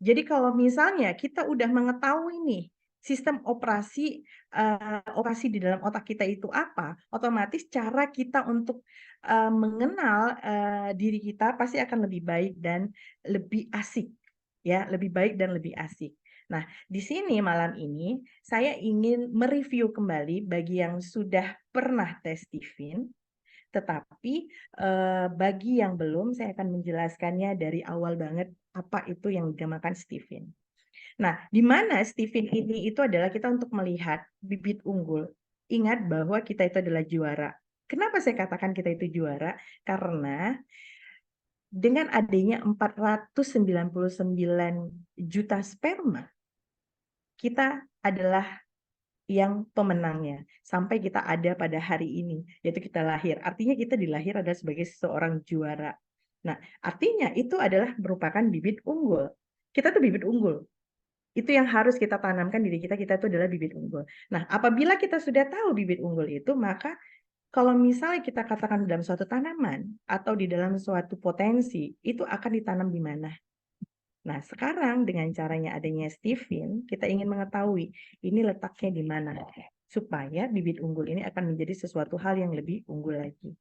Jadi kalau misalnya kita udah mengetahui nih sistem operasi di dalam otak kita itu apa, otomatis cara kita untuk, mengenal, diri kita pasti akan lebih baik dan lebih asik, ya, lebih baik dan lebih asik. Nah, di sini malam ini saya ingin mereview kembali bagi yang sudah pernah tes Stephen, tetapi, bagi yang belum saya akan menjelaskannya dari awal banget apa itu yang dinamakan Stephen. Nah, di mana Stephen ini itu adalah kita untuk melihat bibit unggul. Ingat bahwa kita itu adalah juara. Kenapa saya katakan kita itu juara? Karena dengan adanya 499 juta sperma, kita adalah yang pemenangnya sampai kita ada pada hari ini, yaitu kita lahir. Artinya kita dilahir adalah sebagai seorang juara. Nah, artinya itu adalah merupakan bibit unggul. Kita tuh bibit unggul. Itu yang harus kita tanamkan diri kita itu adalah bibit unggul. Nah, apabila kita sudah tahu bibit unggul itu, maka kalau misalnya kita katakan dalam suatu tanaman atau di dalam suatu potensi, itu akan ditanam di mana? Nah, sekarang dengan caranya adanya Stephen, kita ingin mengetahui ini letaknya di mana supaya bibit unggul ini akan menjadi sesuatu hal yang lebih unggul lagi.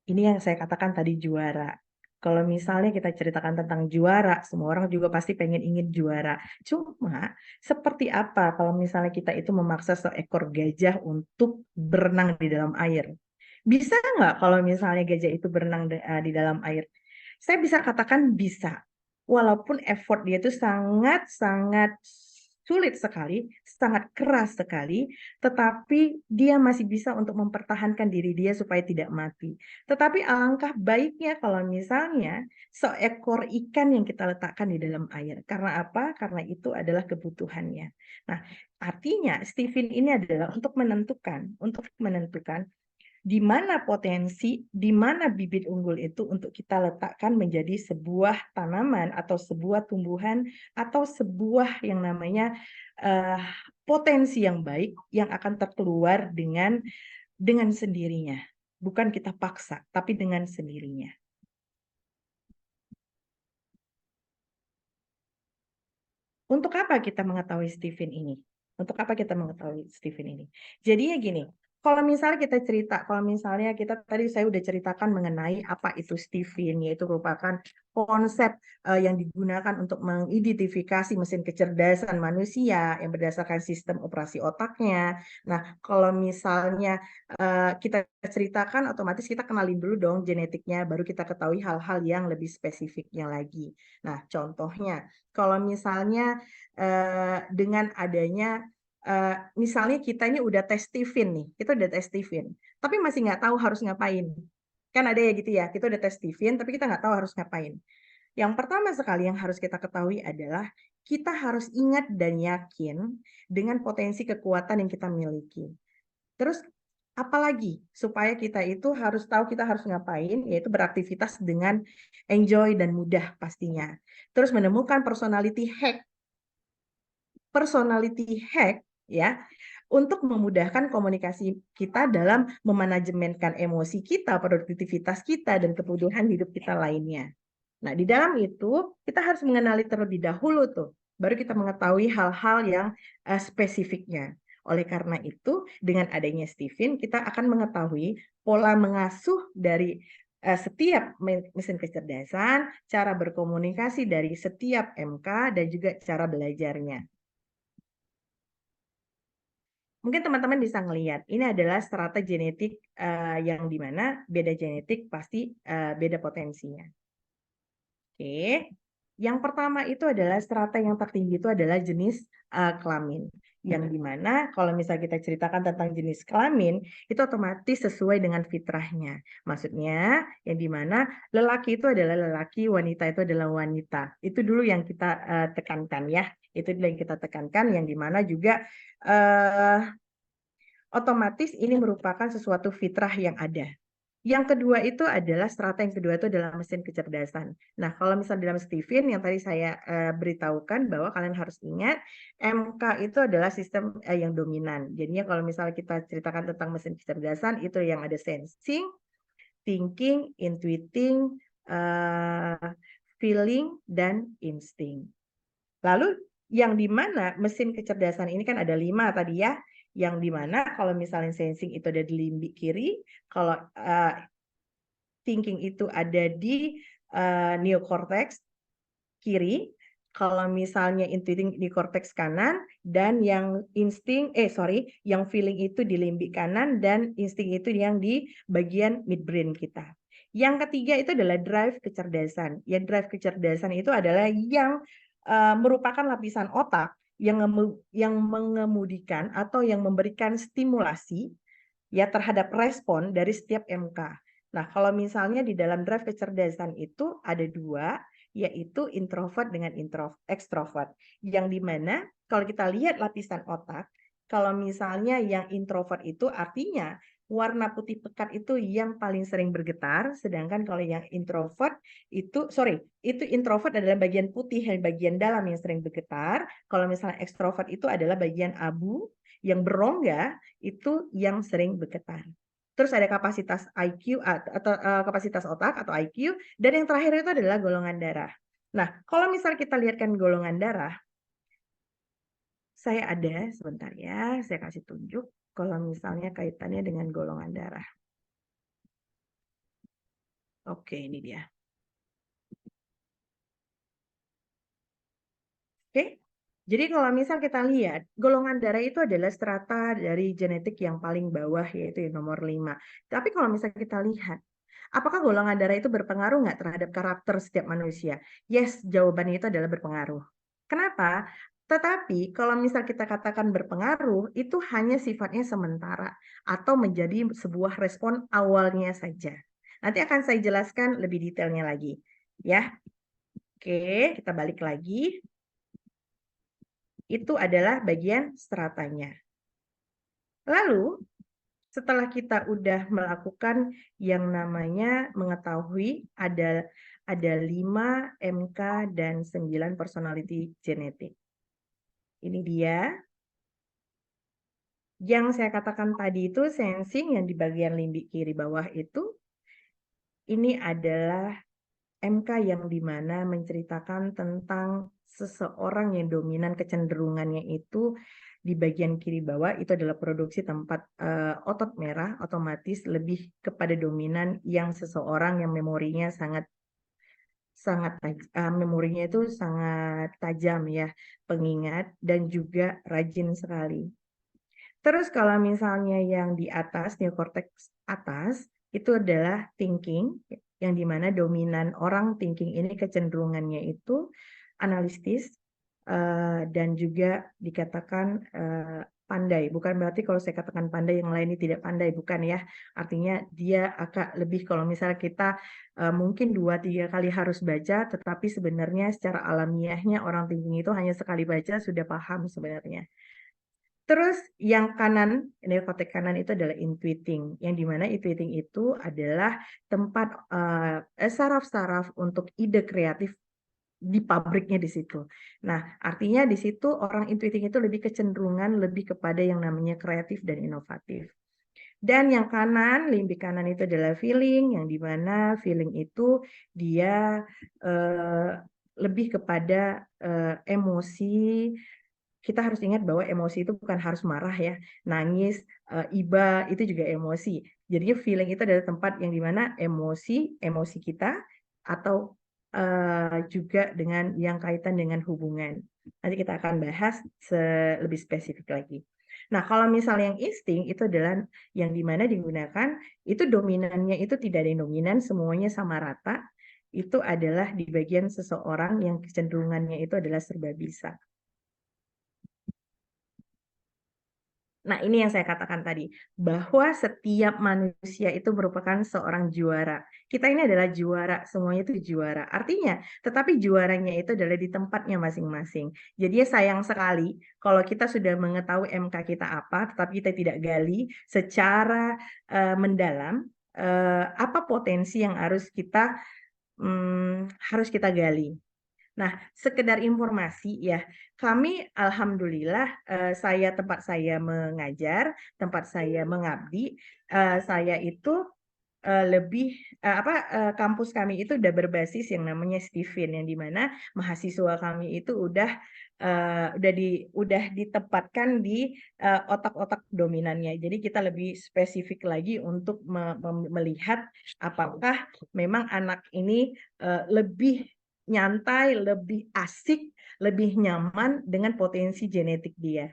Ini yang saya katakan tadi juara. Kalau misalnya kita ceritakan tentang juara, semua orang juga pasti pengen ingin juara. Cuma seperti apa kalau misalnya kita itu memaksa seekor gajah untuk berenang di dalam air? Bisa nggak kalau misalnya gajah itu berenang di dalam air? Saya bisa katakan bisa. Walaupun effort dia itu sangat-sangat sulit sekali, sangat keras sekali, tetapi dia masih bisa untuk mempertahankan diri dia supaya tidak mati. Tetapi alangkah baiknya kalau misalnya seekor ikan yang kita letakkan di dalam air. Karena apa? Karena itu adalah kebutuhannya. Nah, artinya Stephen ini adalah untuk menentukan di mana potensi, di mana bibit unggul itu untuk kita letakkan menjadi sebuah tanaman atau sebuah tumbuhan atau sebuah yang namanya uh, potensi yang baik yang akan terkeluar dengan sendirinya. Bukan kita paksa, tapi dengan sendirinya. Untuk apa kita mengetahui Stephen ini? Untuk apa kita mengetahui Stephen ini? Jadinya gini, kalau misalnya kita tadi saya udah ceritakan mengenai apa itu Stephen, yaitu merupakan konsep yang digunakan untuk mengidentifikasi mesin kecerdasan manusia yang berdasarkan sistem operasi otaknya. Nah, kalau misalnya kita ceritakan, otomatis kita kenalin dulu dong genetiknya, baru kita ketahui hal-hal yang lebih spesifiknya lagi. Nah, contohnya, kalau misalnya dengan adanya misalnya kita ini udah tes Stephen nih, kita udah tes Stephen, tapi masih nggak tahu harus ngapain. Kan ada ya gitu ya, kita udah tes Stephen, tapi kita nggak tahu harus ngapain. Yang pertama sekali yang harus kita ketahui adalah kita harus ingat dan yakin dengan potensi kekuatan yang kita miliki. Terus apalagi supaya kita itu harus tahu kita harus ngapain, yaitu beraktivitas dengan enjoy dan mudah pastinya. Terus menemukan personality hack ya untuk memudahkan komunikasi kita dalam memanajemenkan emosi kita, produktivitas kita dan kebutuhan hidup kita lainnya. Nah, di dalam itu kita harus mengenali terlebih dahulu tuh, baru kita mengetahui hal-hal yang spesifiknya. Oleh karena itu, dengan adanya Stephen, kita akan mengetahui pola mengasuh dari setiap mesin kecerdasan, cara berkomunikasi dari setiap MK, dan juga cara belajarnya. Mungkin teman-teman bisa ngelihat, ini adalah strata genetik yang dimana beda genetik pasti beda potensinya. Oke, yang pertama itu adalah strata yang tertinggi itu adalah jenis kelamin. Yang dimana kalau misalnya kita ceritakan tentang jenis kelamin, itu otomatis sesuai dengan fitrahnya. Maksudnya yang dimana lelaki itu adalah lelaki, wanita itu adalah wanita. Itu dulu yang kita tekankan ya. Itu dulu yang kita tekankan, yang dimana juga otomatis ini merupakan sesuatu fitrah yang ada. Yang kedua itu adalah strata yang kedua itu adalah mesin kecerdasan. Nah, kalau misalnya dalam Stephen yang tadi saya beritahukan bahwa kalian harus ingat MK itu adalah sistem yang dominan. Jadinya kalau misalnya kita ceritakan tentang mesin kecerdasan itu yang ada sensing, thinking, intuiting, feeling, dan insting. Lalu yang dimana mesin kecerdasan ini kan ada 5 tadi ya, yang dimana kalau misalnya sensing itu ada di limbik kiri, kalau thinking itu ada di neocortex kiri, kalau misalnya intuiting di korteks kanan, dan yang yang feeling itu di limbik kanan, dan insting itu yang di bagian midbrain kita. Yang ketiga itu adalah drive kecerdasan. Yang drive kecerdasan itu adalah yang merupakan lapisan otak yang mengemudikan atau yang memberikan stimulasi ya terhadap respon dari setiap MK. Nah, kalau misalnya di dalam drive kecerdasan itu ada 2, yaitu introvert dengan extrovert. Yang dimana kalau kita lihat lapisan otak, kalau misalnya yang introvert itu artinya warna putih pekat itu yang paling sering bergetar, sedangkan kalau yang introvert itu, itu introvert adalah bagian putih dan bagian dalam yang sering bergetar. Kalau misalnya extrovert itu adalah bagian abu yang berongga itu yang sering bergetar. Terus ada kapasitas IQ atau kapasitas otak atau IQ, dan yang terakhir itu adalah golongan darah. Nah, kalau misal kita lihatkan golongan darah, saya ada sebentar ya, saya kasih tunjuk kalau misalnya kaitannya dengan golongan darah. Oke, ini dia. Oke. Jadi kalau misal kita lihat, golongan darah itu adalah strata dari genetik yang paling bawah, yaitu yang nomor 5. Tapi kalau misal kita lihat, apakah golongan darah itu berpengaruh nggak terhadap karakter setiap manusia? Yes, jawabannya itu adalah berpengaruh. Kenapa? Tetapi kalau misal kita katakan berpengaruh, itu hanya sifatnya sementara atau menjadi sebuah respon awalnya saja. Nanti akan saya jelaskan lebih detailnya lagi. Ya, oke, kita balik lagi. Itu adalah bagian stratanya. Lalu, setelah kita udah melakukan yang namanya mengetahui ada 5 MK dan 9 personality genetik. Ini dia. Yang saya katakan tadi itu sensing yang di bagian limbik kiri bawah itu, ini adalah MK yang dimana menceritakan tentang seseorang yang dominan kecenderungannya itu di bagian kiri bawah itu adalah produksi tempat otot merah, otomatis lebih kepada dominan yang seseorang yang memorinya memorinya itu sangat tajam ya, pengingat dan juga rajin sekali. Terus kalau misalnya yang di atas, neokorteks atas, itu adalah thinking, yang dimana dominan orang thinking ini kecenderungannya itu analitis, dan juga dikatakan pandai. Bukan berarti kalau saya katakan pandai yang lain ini tidak pandai, bukan ya. Artinya dia agak lebih kalau misalnya kita mungkin 2-3 kali harus baca, tetapi sebenarnya secara alamiahnya orang thinking itu hanya sekali baca sudah paham sebenarnya. Terus yang kanan, neokorteks kanan itu adalah intuiting, yang dimana intuiting itu adalah tempat saraf-saraf untuk ide kreatif di pabriknya di situ. Nah, artinya di situ orang intuiting itu lebih kecenderungan lebih kepada yang namanya kreatif dan inovatif. Dan yang kanan, limbik kanan itu adalah feeling, yang dimana feeling itu dia lebih kepada emosi. Kita harus ingat bahwa emosi itu bukan harus marah ya, nangis, iba itu juga emosi. Jadi feeling itu adalah tempat yang dimana emosi kita atau juga dengan yang kaitan dengan hubungan. Nanti kita akan bahas lebih spesifik lagi. Nah, kalau misalnya yang insting itu adalah yang dimana digunakan itu dominannya itu tidak ada yang dominan, semuanya sama rata. Itu adalah di bagian seseorang yang kecenderungannya itu adalah serba bisa. Nah, ini yang saya katakan tadi, bahwa setiap manusia itu merupakan seorang juara. Kita ini adalah juara, semuanya itu juara. Artinya, tetapi juaranya itu adalah di tempatnya masing-masing. Jadi sayang sekali kalau kita sudah mengetahui MK kita apa, tetapi kita tidak gali secara mendalam apa potensi yang harus kita gali. Nah, sekedar informasi ya, kami alhamdulillah tempat saya mengajar, tempat saya mengabdi, saya itu kampus kami itu udah berbasis yang namanya Stephen, yang dimana mahasiswa kami itu udah ditempatkan di otak-otak dominannya. Jadi kita lebih spesifik lagi untuk melihat apakah memang anak ini lebih nyantai, lebih asik, lebih nyaman dengan potensi genetik dia.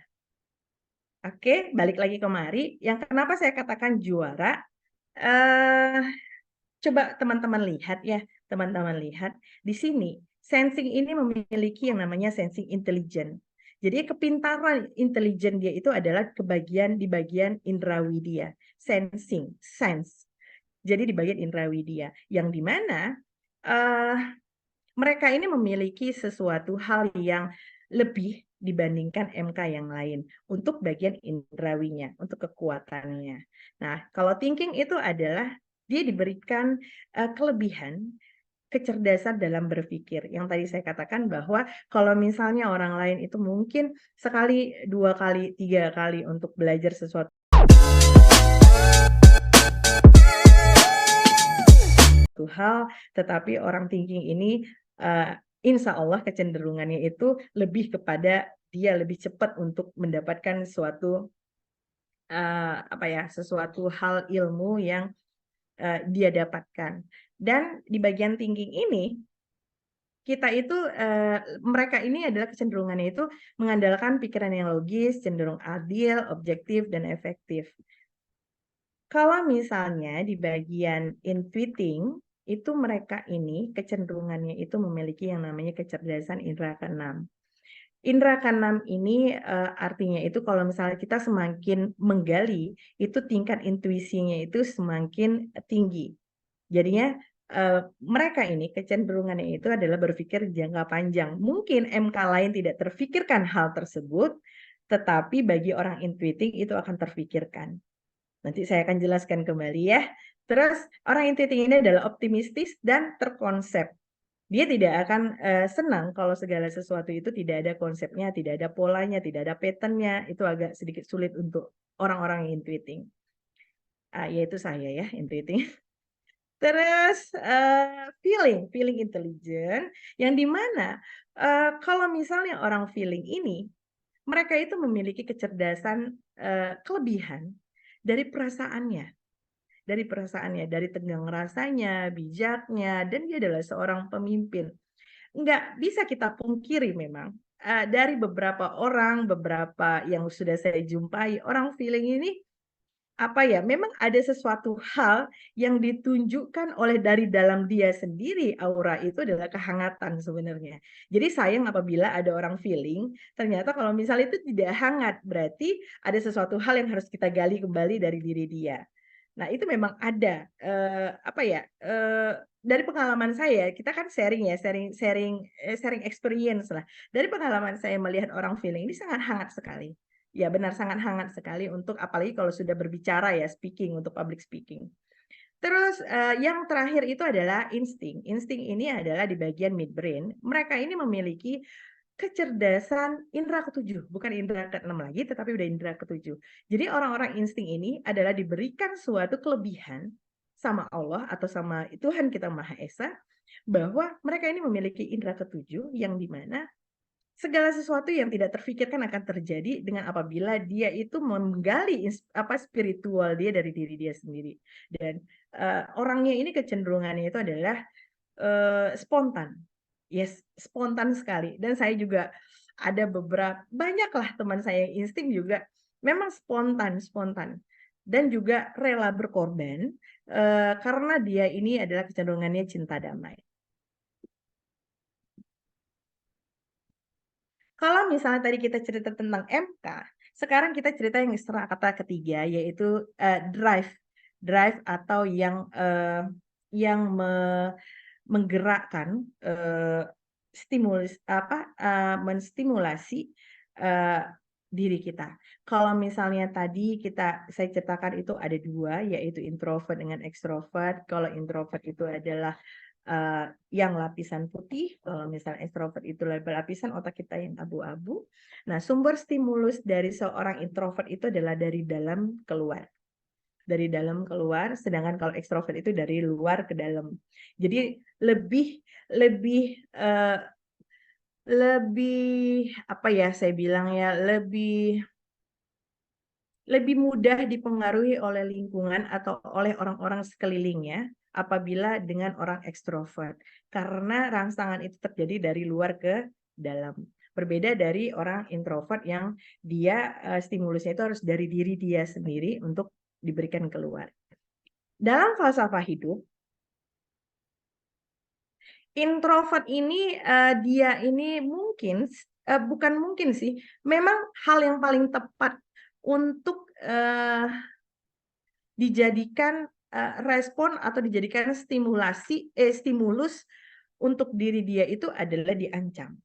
Oke, balik lagi ke Mari. Yang kenapa saya katakan juara? Coba teman-teman lihat ya, teman-teman lihat di sini sensing ini memiliki yang namanya sensing intelligent. Jadi kepintaran intelijen dia itu adalah di bagian indrawi dia, sensing, sense. Jadi di bagian indrawi dia, yang dimana mereka ini memiliki sesuatu hal yang lebih dibandingkan MK yang lain untuk bagian indrawinya, untuk kekuatannya. Nah, kalau thinking itu adalah dia diberikan kelebihan kecerdasan dalam berpikir. Yang tadi saya katakan bahwa kalau misalnya orang lain itu mungkin sekali, 2 kali, 3 kali untuk belajar sesuatu hal, tetapi orang thinking ini insya Allah kecenderungannya itu lebih kepada dia lebih cepat untuk mendapatkan sesuatu hal ilmu yang dia dapatkan. Dan di bagian thinking ini kita itu mereka ini adalah kecenderungannya itu mengandalkan pikiran yang logis, cenderung adil, objektif, dan efektif. Kalau misalnya di bagian intuiting, itu mereka ini kecenderungannya itu memiliki yang namanya kecerdasan indera keenam. Indera keenam ini artinya itu kalau misalnya kita semakin menggali, itu tingkat intuisinya itu semakin tinggi. Jadinya mereka ini kecenderungannya itu adalah berpikir jangka panjang. Mungkin MK lain tidak terfikirkan hal tersebut, tetapi bagi orang intuiting itu akan terfikirkan. Nanti saya akan jelaskan kembali ya. Terus orang intuiting ini adalah optimistis dan terkonsep. Dia tidak akan senang kalau segala sesuatu itu tidak ada konsepnya, tidak ada polanya, tidak ada patternnya. Itu agak sedikit sulit untuk orang-orang yang intuiting. Yaitu saya ya, intuiting. Terus feeling intelligent, yang dimana kalau misalnya orang feeling ini, mereka itu memiliki kecerdasan kelebihan dari perasaannya, dari tenggang rasanya, bijaknya, dan dia adalah seorang pemimpin. Nggak bisa kita pungkiri memang, dari beberapa yang sudah saya jumpai, orang feeling ini memang ada sesuatu hal yang ditunjukkan dari dalam dia sendiri, aura itu adalah kehangatan sebenarnya. Jadi sayang apabila ada orang feeling, ternyata kalau misalnya itu tidak hangat, berarti ada sesuatu hal yang harus kita gali kembali dari diri dia. Nah, itu memang ada, dari pengalaman saya, kita kan sharing ya, sharing experience lah. Dari pengalaman saya melihat orang feeling ini sangat hangat sekali. Ya benar, sangat hangat sekali untuk apalagi kalau sudah berbicara ya, speaking, untuk public speaking. Terus yang terakhir itu adalah insting. Insting ini adalah di bagian midbrain. Mereka ini memiliki kecerdasan indera ketujuh, bukan indera keenam lagi, tetapi udah indera ketujuh. Jadi orang-orang insting ini adalah diberikan suatu kelebihan sama Allah atau sama Tuhan kita Maha Esa, bahwa mereka ini memiliki indera ketujuh yang dimana segala sesuatu yang tidak terfikirkan akan terjadi dengan apabila dia itu menggali spiritual dia dari diri dia sendiri. Dan orangnya ini kecenderungannya itu adalah spontan. Yes, spontan sekali. Dan saya juga ada banyaklah teman saya yang insting juga memang spontan. Dan juga rela berkorban karena dia ini adalah kecenderungannya cinta damai. Kalau misalnya tadi kita cerita tentang MK, sekarang kita cerita yang kata ketiga, yaitu drive. Drive atau yang menggerakkan menstimulasi diri kita. Kalau misalnya tadi saya ceritakan itu ada 2, yaitu introvert dengan extrovert. Kalau introvert itu adalah yang lapisan putih, kalau misalnya extrovert itu lapisan otak kita yang abu-abu. Nah, sumber stimulus dari seorang introvert itu adalah dari dalam keluar. dari dalam keluar, sedangkan kalau ekstrovert itu dari luar ke dalam. Jadi lebih lebih lebih apa ya saya bilang ya, lebih mudah dipengaruhi oleh lingkungan atau oleh orang-orang sekelilingnya apabila dengan orang ekstrovert. Karena rangsangan itu terjadi dari luar ke dalam. Berbeda dari orang introvert yang dia stimulusnya itu harus dari diri dia sendiri untuk diberikan keluar. Dalam falsafah hidup, introvert ini dia ini mungkin bukan mungkin sih, memang hal yang paling tepat untuk dijadikan respon atau dijadikan stimulus untuk diri dia itu adalah diancam.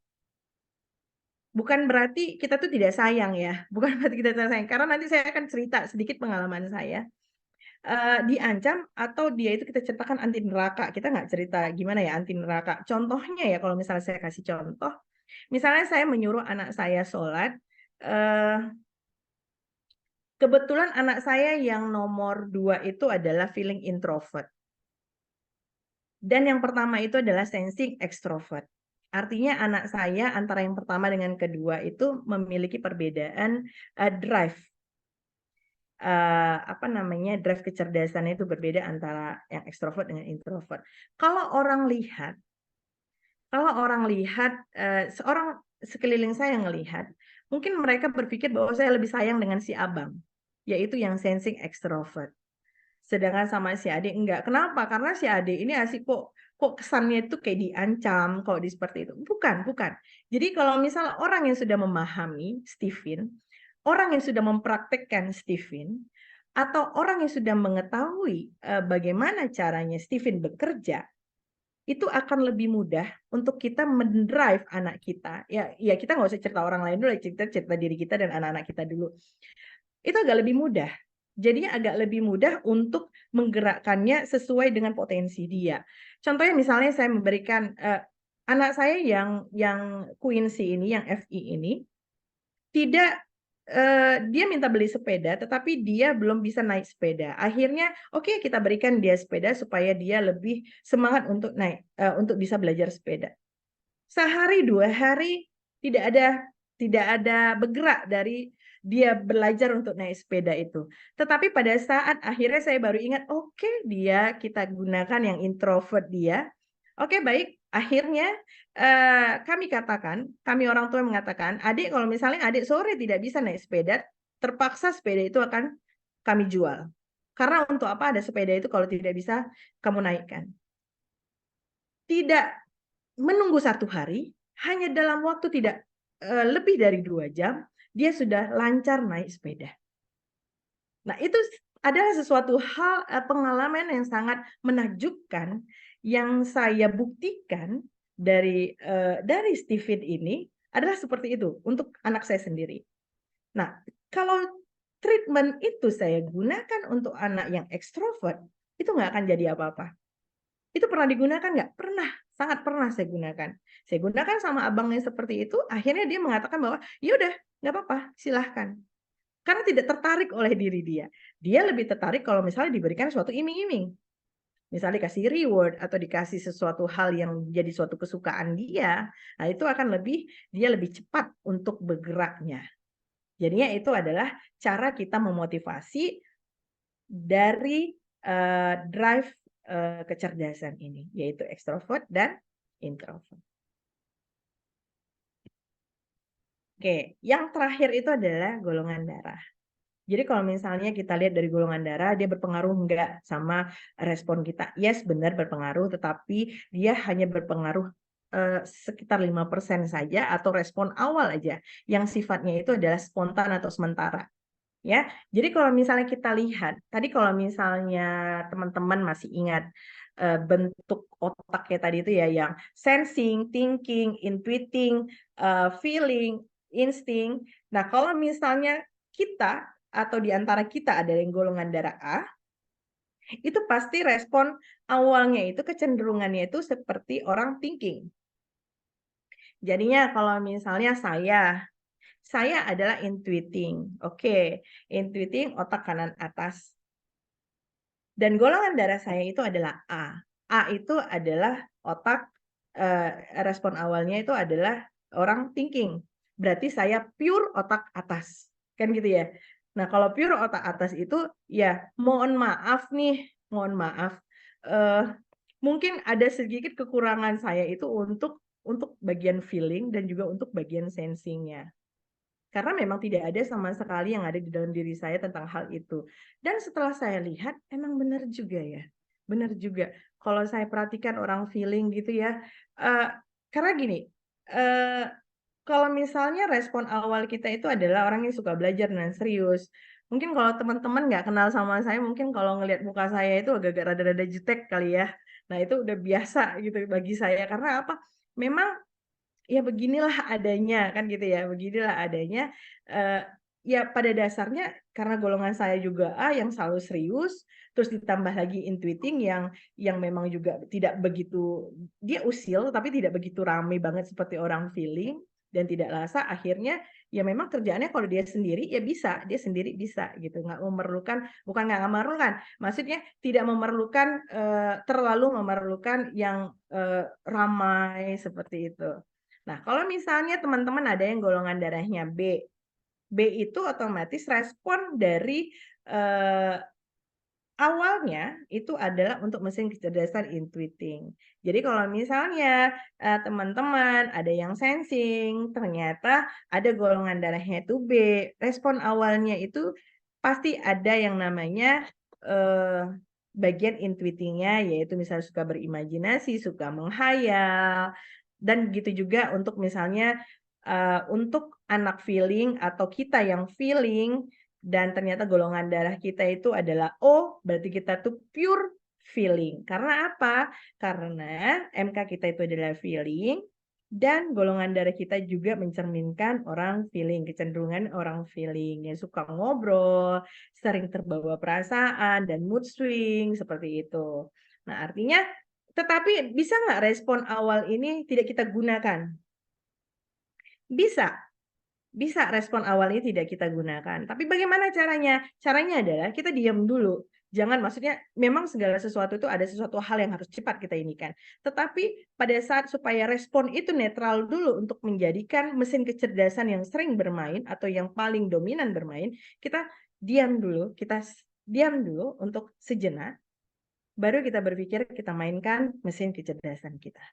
Bukan berarti kita tuh tidak sayang ya, bukan berarti kita tidak sayang, karena nanti saya akan cerita sedikit pengalaman saya. Diancam atau dia itu kita ceritakan anti neraka, kita nggak cerita gimana ya anti neraka. Contohnya ya kalau misalnya saya kasih contoh, misalnya saya menyuruh anak saya sholat, kebetulan anak saya yang nomor 2 itu adalah feeling introvert. Dan yang pertama itu adalah sensing extrovert. Artinya anak saya antara yang pertama dengan kedua itu memiliki perbedaan drive. Apa namanya, drive kecerdasannya itu berbeda antara yang ekstrovert dengan introvert. Kalau orang lihat, seorang sekeliling saya ngelihat, mungkin mereka berpikir bahwa saya lebih sayang dengan si abang, yaitu yang sensing extrovert. Sedangkan sama si adik enggak. Kenapa? Karena si adik ini asik kok kesannya itu kayak diancam kalau seperti itu. Bukan, bukan. Jadi kalau misal orang yang sudah memahami Stephen, orang yang sudah mempraktekkan Stephen, atau orang yang sudah mengetahui bagaimana caranya Stephen bekerja, itu akan lebih mudah untuk kita mendrive anak kita. Ya kita nggak usah cerita orang lain dulu, cerita diri kita dan anak-anak kita dulu. Itu agak lebih mudah. Jadinya agak lebih mudah untuk menggerakkannya sesuai dengan potensi dia. Contohnya misalnya saya memberikan anak saya yang Quincy ini, yang FI ini, tidak dia minta beli sepeda, tetapi dia belum bisa naik sepeda. Akhirnya, oke kita berikan dia sepeda supaya dia lebih semangat untuk naik, untuk bisa belajar sepeda. Sehari 2 hari tidak ada bergerak dari dia belajar untuk naik sepeda itu. Tetapi pada saat akhirnya saya baru ingat, oke kita gunakan yang introvert dia. Oke baik, akhirnya kami orang tua mengatakan, "Adik kalau misalnya adik sore tidak bisa naik sepeda, terpaksa sepeda itu akan kami jual. Karena untuk apa ada sepeda itu kalau tidak bisa kamu naikkan." Tidak menunggu 1 hari, hanya dalam waktu tidak lebih dari 2 jam, dia sudah lancar naik sepeda. Nah, itu adalah sesuatu hal, pengalaman yang sangat menakjubkan yang saya buktikan dari Stephen ini adalah seperti itu untuk anak saya sendiri. Nah, kalau treatment itu saya gunakan untuk anak yang ekstrovert, itu nggak akan jadi apa-apa. Itu pernah digunakan nggak? Pernah, sangat pernah saya gunakan. Saya gunakan sama abangnya seperti itu, akhirnya dia mengatakan bahwa, "Ya udah, nggak apa-apa, silahkan." Karena tidak tertarik oleh diri dia. Dia lebih tertarik kalau misalnya diberikan suatu iming-iming. Misalnya dikasih reward atau dikasih sesuatu hal yang jadi suatu kesukaan dia, nah itu akan dia lebih cepat untuk bergeraknya. Jadinya itu adalah cara kita memotivasi dari drive kecerdasan ini, yaitu ekstrovert dan introvert. Oke, yang terakhir itu adalah golongan darah. Jadi kalau misalnya kita lihat dari golongan darah, dia berpengaruh enggak sama respon kita? Yes, benar berpengaruh, tetapi dia hanya berpengaruh sekitar 5% saja atau respon awal aja, yang sifatnya itu adalah spontan atau sementara. Ya, jadi kalau misalnya kita lihat, tadi kalau misalnya teman-teman masih ingat bentuk otaknya tadi itu ya yang sensing, thinking, intuiting, feeling, insting. Nah, kalau misalnya kita atau di antara kita ada yang golongan darah A, itu pasti respon awalnya itu kecenderungannya itu seperti orang thinking. Jadinya kalau misalnya saya adalah intuiting. Oke, intuiting otak kanan atas. Dan golongan darah saya itu adalah A. A itu adalah otak, respon awalnya itu adalah orang thinking. Berarti saya pure otak atas, kan gitu ya. Nah, kalau pure otak atas itu, ya mohon maaf nih, mohon maaf, eee, mungkin ada sedikit kekurangan saya itu untuk bagian feeling dan juga untuk bagian sensing-nya. Karena memang tidak ada sama sekali yang ada di dalam diri saya tentang hal itu. Dan setelah saya lihat, emang benar juga ya, benar juga. Kalau saya perhatikan orang feeling gitu ya, eee, karena gini, eee, kalau misalnya respon awal kita itu adalah orang yang suka belajar dan serius. Mungkin kalau teman-teman nggak kenal sama saya, mungkin kalau ngelihat muka saya itu agak-agak rada-rada jutek kali ya. Nah, itu udah biasa gitu bagi saya, karena apa, memang ya beginilah adanya, kan gitu ya, beginilah adanya, eee, ya pada dasarnya karena golongan saya juga A yang selalu serius, terus ditambah lagi intuiting yang memang juga tidak begitu dia usil, tapi tidak begitu rame banget seperti orang feeling dan tidak lasa, akhirnya ya memang kerjaannya kalau dia sendiri ya bisa, dia sendiri bisa gitu, nggak memerlukan bukan nggak memerlukan, maksudnya tidak memerlukan, terlalu memerlukan yang, ramai seperti itu. Nah, kalau misalnya teman-teman ada yang golongan darahnya B, B itu otomatis respon dari, eee, awalnya itu adalah untuk mesin kecerdasan intuiting. Jadi kalau misalnya, teman-teman ada yang sensing, ternyata ada golongan darahnya itu B, respon awalnya itu pasti ada yang namanya, eee, bagian intuiting-nya, yaitu misalnya suka berimajinasi, suka menghayal, dan begitu juga untuk misalnya, untuk anak feeling atau kita yang feeling dan ternyata golongan darah kita itu adalah O, berarti kita tuh pure feeling. Karena apa? Karena MK kita itu adalah feeling dan golongan darah kita juga mencerminkan orang feeling, kecenderungan orang feeling yang suka ngobrol, sering terbawa perasaan dan mood swing seperti itu. Nah, artinya tetapi bisa nggak respon awal ini tidak kita gunakan? Bisa. Bisa respon awal ini tidak kita gunakan, tapi bagaimana caranya? Caranya adalah kita diam dulu. Jangan maksudnya memang segala sesuatu itu ada sesuatu hal yang harus cepat kita ini kan. Tetapi pada saat supaya respon itu netral dulu untuk menjadikan mesin kecerdasan yang sering bermain atau yang paling dominan bermain, kita diam dulu, diam dulu untuk sejenak, baru kita berpikir kita mainkan mesin kecerdasan kita.